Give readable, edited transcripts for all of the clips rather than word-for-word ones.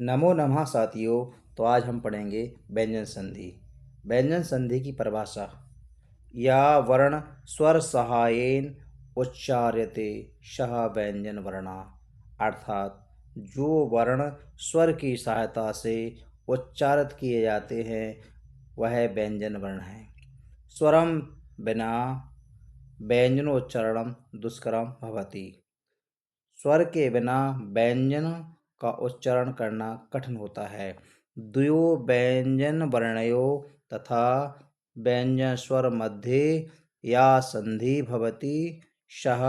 नमो नमः साथियों। तो आज हम पढ़ेंगे व्यंजन संधि। व्यंजन संधि की परिभाषा। या वर्ण स्वर सहायेन उच्चार्यते सह व्यंजन वर्णा। अर्थात जो वर्ण स्वर की सहायता से उच्चारित किए जाते हैं वह व्यंजन वर्ण है। स्वरम बिना व्यंजनोच्चारणम दुष्करम भवति। स्वर के बिना व्यंजन का उच्चारण करना कठिन होता है। द्वयो व्यंजन वर्णयो तथा व्यंजन स्वर मध्ये या संधि भवति सह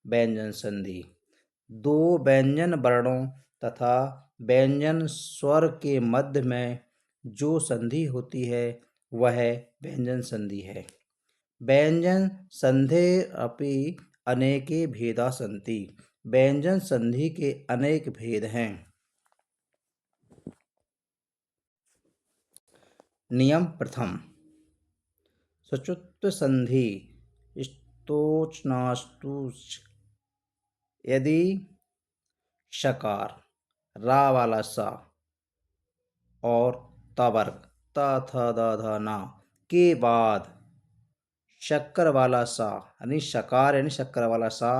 व्यंजन संधि। दो व्यंजन वर्णों तथा व्यंजन स्वर के मध्य में जो संधि होती है वह व्यंजन संधि है। व्यंजन संधे अपि अनेके भेदा सन्ति। व्यंजन संधि के अनेक भेद हैं। नियम प्रथम। सचुत्व संधि स्तोचनास्तुच। यदि शकार रा वाला सा और तवर्ग त थ द ध ना के बाद शक्कर वाला सा यानी शकार यानी शक्कर वाला सा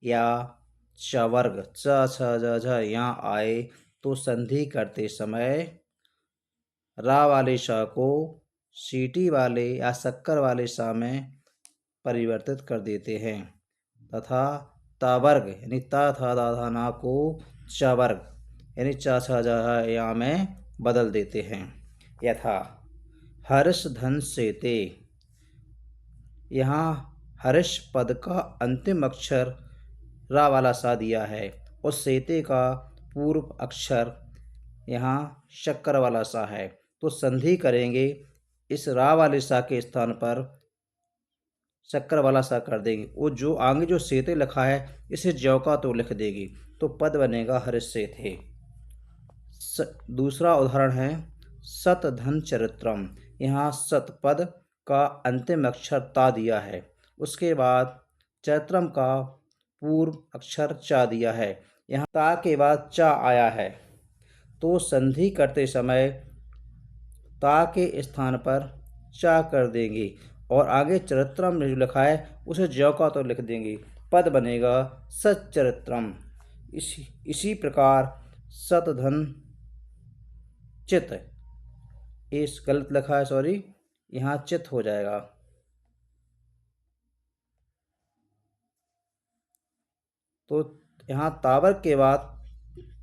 या चवर्ग च छ ज झ यहाँ आए तो संधि करते समय रा वाले सा को सीटी वाले या शक्कर वाले सा में परिवर्तित कर देते हैं तथा तवर्ग यानी त थ द ध ना को चवर्ग यानी च छ ज झ यहाँ में बदल देते हैं। यथा हर्ष धन सेते। यहाँ हर्ष पद का अंतिम अक्षर रा वाला सा दिया है और सेते का पूर्व अक्षर यहाँ शक्कर वाला सा है तो संधि करेंगे। इस रा वाले सा के स्थान पर शक्कर वाला सा कर देंगे। वो जो आगे जो सेते लिखा है इसे ज्यों का तो लिख देगी तो पद बनेगा हर्ष सेते। दूसरा उदाहरण है सत धन चरित्रम। यहाँ सत पद का अंतिम अक्षर ता दिया है, उसके बाद चरित्रम का पूर्व अक्षर चा दिया है। यहाँ ता के बाद चा आया है तो संधि करते समय ता के स्थान पर चा कर देंगे और आगे चरित्रम में जो लिखा है उसे ज्यों का तो लिख देंगे। पद बनेगा सच्चरित्रम। इसी प्रकार सतधन चित, इस गलत लिखा है सॉरी, यहाँ चित हो जाएगा। तो यहाँ तावर के बाद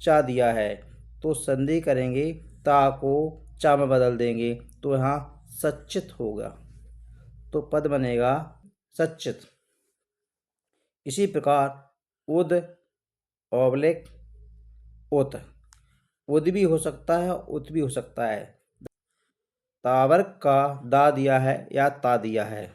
चा दिया है तो संधि करेंगे, ता को चा में बदल देंगे तो यहाँ सच्चित होगा तो पद बनेगा सच्चित। इसी प्रकार उद ऑब्लिक उत। उद भी हो सकता है उत भी हो सकता है। तावर्ग का दा दिया है या ता दिया है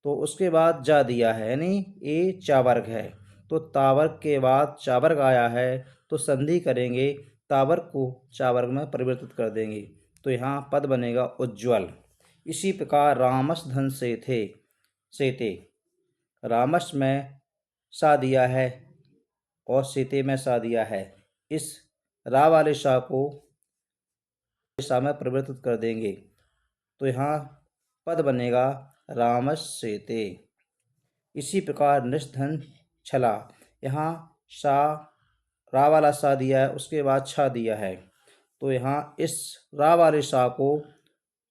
तो उसके बाद जा दिया है यानी ये चावर्ग है तो तावर्ग के बाद चावर्ग आया है तो संधि करेंगे, तावर्ग को चावर्ग में परिवर्तित कर देंगे तो यहाँ पद बनेगा उज्ज्वल। इसी प्रकार रामस धन से थे सेते। रामस में सा दिया है और सीते में सा दिया है। इस रा वाले सा को सा में परिवर्तित कर देंगे तो यहाँ पद बनेगा रामस सेते। इसी प्रकार निष्धन छला। यहाँ सा रा वाला सा दिया है उसके बाद छा दिया है तो यहाँ इस रा वाले सा को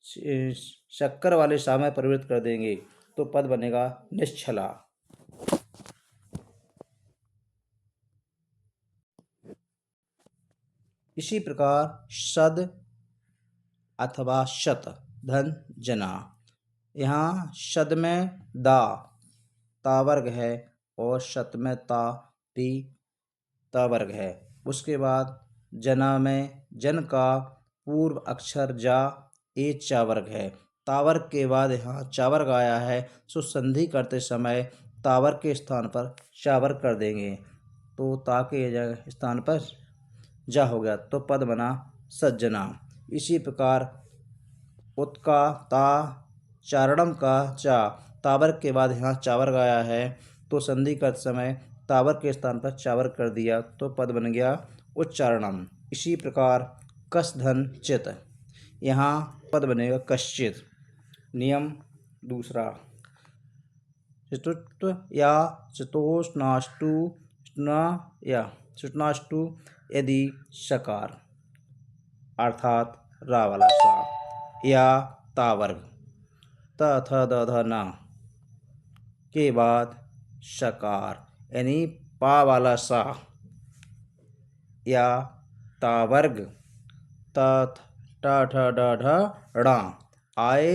शक्कर वाले सा में परिवर्तित कर देंगे तो पद बनेगा निश्छला। इसी प्रकार सद अथवा शत धन जना। यहाँ शद में दा तावर्ग है और शत में ता भी तावर्ग है। उसके बाद जना में जन का पूर्व अक्षर जा ए चावर्ग है। तावर्ग के बाद यहाँ चावर्ग आया है सो संधि करते समय तावर्ग के स्थान पर चावर्ग कर देंगे तो ता के स्थान पर जा हो गया तो पद बना सज्जना। इसी प्रकार उत्का ता चारणम का चा, तावर्ग के बाद यहाँ चावर्ग आया है तो संधि करते समय तावर्ग के स्थान पर चावर्ग कर दिया तो पद बन गया उच्चारणम। इसी प्रकार कस धन चित, यहाँ पद बनेगा कश्चित। नियम दूसरा, चतुत्व या चतोष्णाष्टु या चतुष्णाष्टु यदि सकार अर्थात रा वाला सा या ता वर्ग त थ द ध ना के बाद सकार यानी पा वाला सा या ता वर्ग त ठ ठ ड ढ ड़ा आए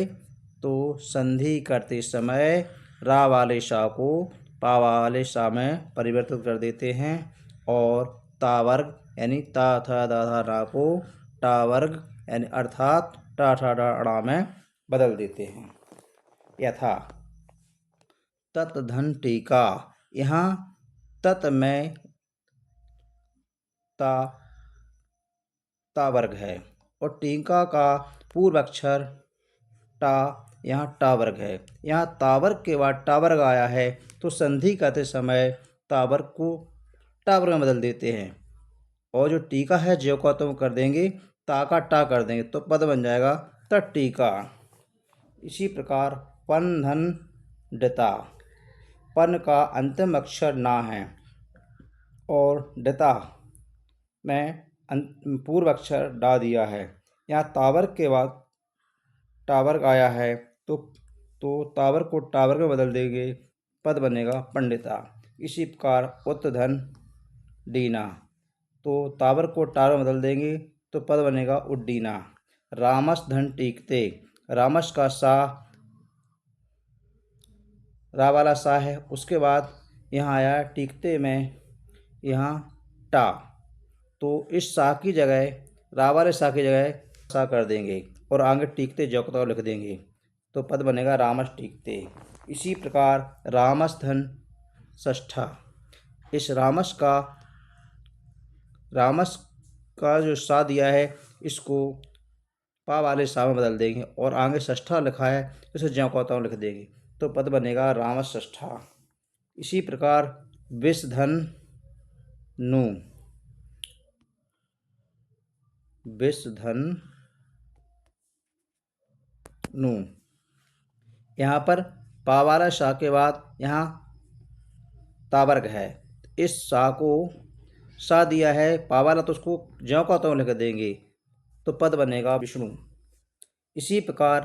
तो संधि करते समय रा वाले सा को पा वाले सा में परिवर्तित कर देते हैं और ता वर्ग यानी ता थ दा धा रा को टा वर्ग यानी अर्थात टा ठा डा ड़ा में बदल देते हैं। यथा तत् धन टीका, यहाँ तत् में ता वर्ग है और टीका का पूर्व अक्षर टा, यहाँ टा वर्ग है। यहाँ ता वर्ग के बाद टा वर्ग आया है तो संधि करते समय ता वर्ग को टा वर्ग में बदल देते हैं और जो टीका है ज्यों का त्यों कर देंगे, ता का टा कर देंगे तो पद बन जाएगा तटीका। इसी प्रकार पन धन डिता, पन का अंतिम अक्षर ना है और डिता में पूर्व अक्षर डा दिया है। यहाँ तावर्ग के बाद टावर्ग आया है तो तावर्ग को टावर्ग में बदल देंगे, पद बनेगा पंडिता। इसी प्रकार उत्धन डीना, तो तावर्ग को टावर्ग में बदल देंगे तो पद बनेगा उड्डीना। रामस धन टीकते, रामस का सा रा वाला सा है, उसके बाद यहाँ आया टीकते में यहाँ टा, तो इस सा की जगह रा वाले सा की जगह सा कर देंगे और आगे टीकते जौकता लिख देंगे तो पद बनेगा रामस टीकते। इसी प्रकार रामस धन षष्ठा, इस रामस का जो सा दिया है इसको पा वाले सा में बदल देंगे और आगे षष्ठा लिखा है इसे जौकता लिख देंगे तो पद बनेगा रामस षष्ठा। इसी प्रकार विष धन नु, विष धन नु, यहाँ पर पा वाला सा के बाद यहाँ तावर्ग है, इस सा को सा दिया है पा वाला तो उसको ज्यों का त्यों लिख देंगे तो पद बनेगा विष्णु। इसी प्रकार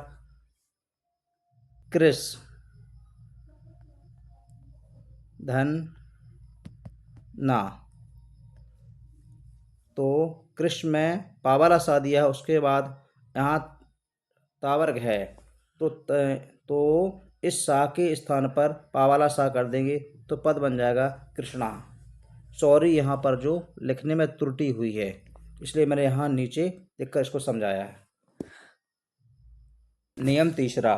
कृष धन ना, तो कृष्ण में पा वाला सा दिया है उसके बाद यहाँ तावर्ग है तो इस सा के स्थान पर पा वाला सा कर देंगे तो पद बन जाएगा कृष्णा। सॉरी, यहाँ पर जो लिखने में त्रुटि हुई है इसलिए मैंने यहाँ नीचे लिखकर इसको समझाया है। नियम तीसरा,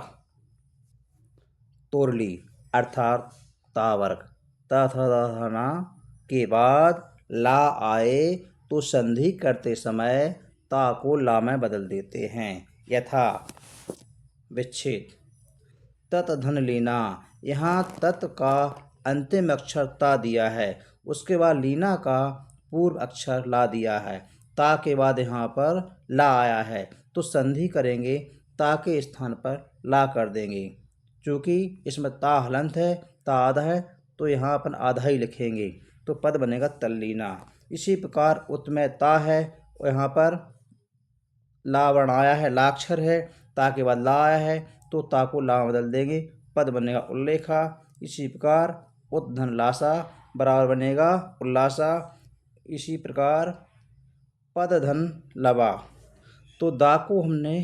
तोरली अर्थात तावर्ग तथा के बाद ला आए तो संधि करते समय ता को ला में बदल देते हैं। यथा विच्छेद तत् धन लीना, यहाँ तत् का अंतिम अक्षर ता दिया है उसके बाद लीना का पूर्व अक्षर ला दिया है, ता के बाद यहाँ पर ला आया है तो संधि करेंगे, ता के स्थान पर ला कर देंगे। चूँकि इसमें ता हलंत है, ता आधा है तो यहाँ अपन आधा ही लिखेंगे तो पद बनेगा तल्लीना। इसी प्रकार उत में ता है और यहाँ पर ला वर्ण आया है, ला अक्षर है, ता के बाद ला आया है तो ता को ला बदल देंगे, पद बनेगा उल्लेखा। इसी प्रकार उद्धन लासा बराबर बनेगा उल्लासा। इसी प्रकार पद धन लवा, तो दा को हमने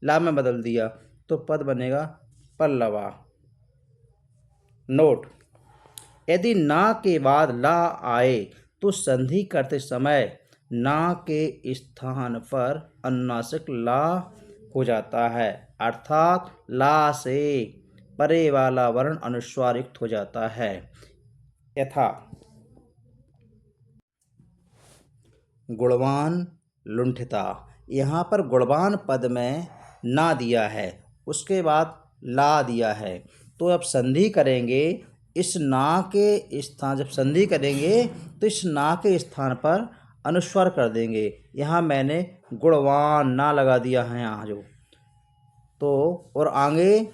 ला में बदल दिया तो पद बनेगा पल्लवा। नोट, यदि ना के बाद ला आए तो संधि करते समय ना के स्थान पर अनुनासिक ला हो जाता है, अर्थात ला से परे वाला वर्ण अनुस्वार युक्त हो जाता है। यथा गुणवान लुंठिता, यहाँ पर गुणवान पद में ना दिया है उसके बाद ला दिया है तो अब संधि करेंगे, इस ना के स्थान जब संधि करेंगे तो इस ना के स्थान पर अनुस्वर कर देंगे। यहाँ मैंने गुणवान ना लगा दिया है यहाँ जो, तो और आगे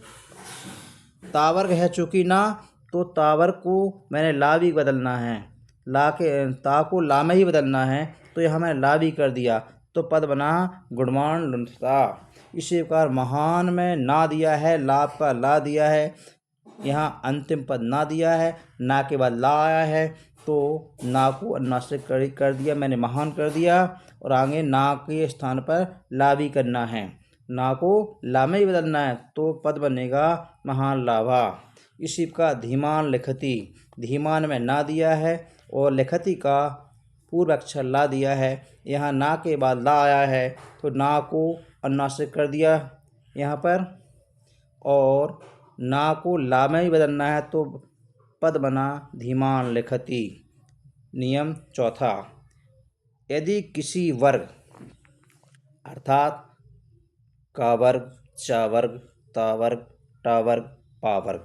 तावर्ग है चूँकि ना, तो तावर्ग को मैंने ला भी बदलना है, ला के ता को ला में ही बदलना है, तो यहाँ मैंने ला भी कर दिया, तो पद बना गुणवान लुंठता। इसी प्रकार महान में ना दिया है, लाभ का ला दिया है, यहाँ अंतिम पद ना दिया है, ना के बाद ला आया है, तो ना को अनुनासिक कर दिया, मैंने महान कर दिया, और आगे ना के स्थान पर ला भी करना है, ना को ला में ही बदलना है, तो पद बनेगा महान लाभा। इसी का धीमान लिखती, धीमान में ना दिया है और लिखती का पूर्व अक्षर ला दिया है, यहाँ ना के बाद ला आया है, तो ना को अनुनासिक कर दिया यहाँ पर, और ना को ला में ही बदलना है, तो पद बना धीमान लिखती। नियम चौथा, यदि किसी वर्ग अर्थात का वर्ग, चा वर्ग, ता वर्ग, टा वर्ग, पा वर्ग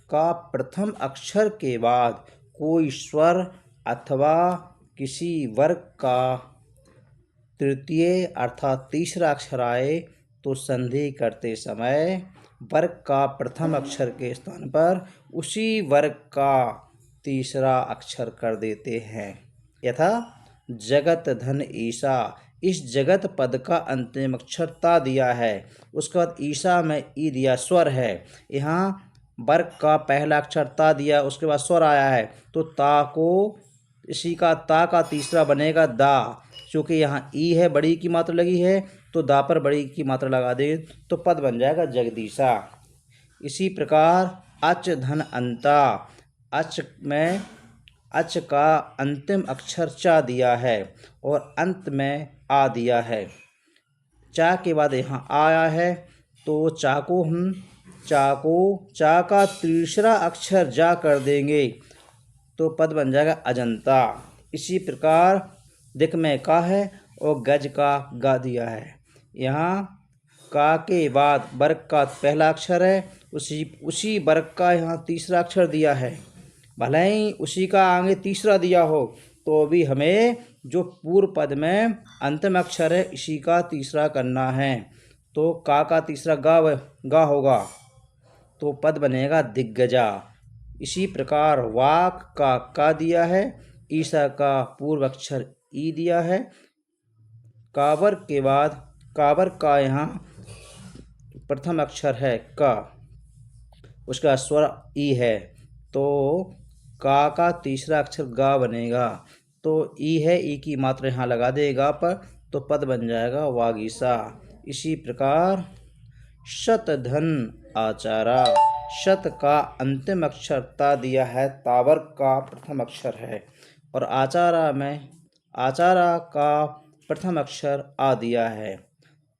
का प्रथम अक्षर के बाद कोई स्वर अथवा किसी वर्ग का तृतीय अर्थात तीसरा अक्षर आए, तो संधि करते समय वर्ग का प्रथम अक्षर के स्थान पर उसी वर्ग का तीसरा अक्षर कर देते हैं। यथा जगत धन ईसा, इस जगत पद का अंतिम अक्षर ता दिया है, उसके बाद ईसा में ई दिया, स्वर है, यहाँ वर्ग का पहला अक्षर ता दिया, उसके बाद स्वर आया है, तो ता को इसी का ता का तीसरा बनेगा दा, क्योंकि यहाँ ई है, बड़ी की मात्रा लगी है, तो दा पर बड़ी की मात्रा लगा दे, तो पद बन जाएगा जगदीशा। इसी प्रकार अच धन अंता, अच में अच का अंतिम अक्षर चा दिया है और अंत में आ दिया है, चा के बाद यहाँ आया है, तो चा को हम चा का तीसरा अक्षर जा कर देंगे, तो पद बन जाएगा अजंता। इसी प्रकार दिक में का है और गज का गा दिया है, यहाँ का के बाद वर्ग का पहला अक्षर है, उसी वर्ग का यहाँ तीसरा अक्षर दिया है, भले ही उसी का आगे तीसरा दिया हो, तो भी हमें जो पूर्व पद में अंतिम अक्षर है इसी का तीसरा करना है, तो का तीसरा गा होगा, तो पद बनेगा दिग्गजा। इसी प्रकार वाक का दिया है, ईसा का पूर्व अक्षर ई दिया है, कावर के बाद कावर का यहाँ प्रथम अक्षर है का, उसका स्वर ई है, तो का तीसरा अक्षर गा बनेगा, तो ई है, ई की मात्रा यहाँ लगा देगा पर, तो पद बन जाएगा वागीसा। इसी प्रकार शत धन आचारा, शत का अंतिम अक्षर ता दिया है, तावर का प्रथम अक्षर है, और आचारा का प्रथम अक्षर आ दिया है,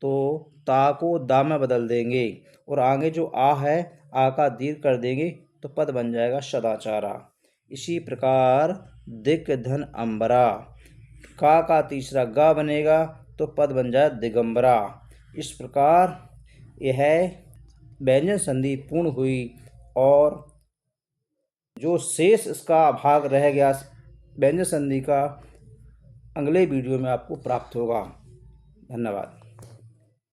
तो ता को दा में बदल देंगे और आगे जो आ है आ का दीर्घ कर देंगे, तो पद बन जाएगा सदाचारा। इसी प्रकार दिक धन अंबरा, का तीसरा गा बनेगा, तो पद बन जाए दिगंबरा। इस प्रकार यह व्यंजन संधि पूर्ण हुई, और जो शेष इसका भाग रह गया व्यंजन संधि का अगले वीडियो में आपको प्राप्त होगा। धन्यवाद।